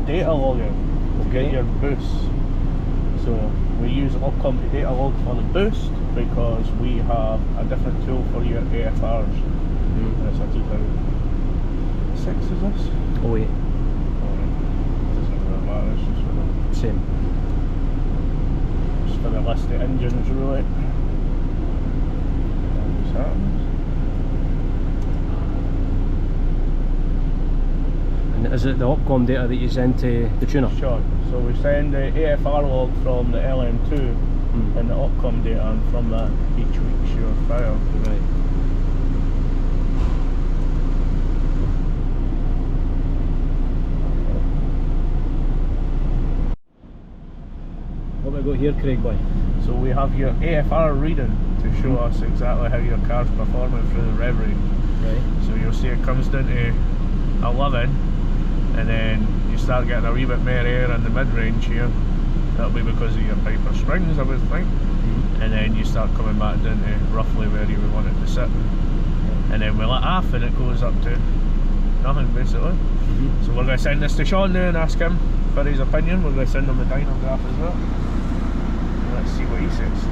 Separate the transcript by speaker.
Speaker 1: data logging will get your boosts. So we use upcoming data log for the boost because we have a different tool for your AFRs. It's a 2006 is this?
Speaker 2: Oh yeah.
Speaker 1: Doesn't really matter, it's just for the
Speaker 2: Same.
Speaker 1: Just for the list of engines really. happens.
Speaker 2: And is it the opcom data that you send to the tuner?
Speaker 1: Sure. So we send the AFR log from the LM2 and the opcom data, and from that each week's your file.
Speaker 2: Right. What have we got here, Craig boy?
Speaker 1: So we have your AFR reading to show us exactly how your car's performing through the rev range.
Speaker 2: Right.
Speaker 1: So you'll see it comes down to 11, and then you start getting a wee bit more air in the mid-range here. That'll be because of your Piper springs, I would think. And then you start coming back down to roughly where you would want it to sit. And then we let off and it goes up to nothing basically. So we're going to send this to Sean now and ask him for his opinion. We're going to send him the dyno graph as well. Let's see what he says.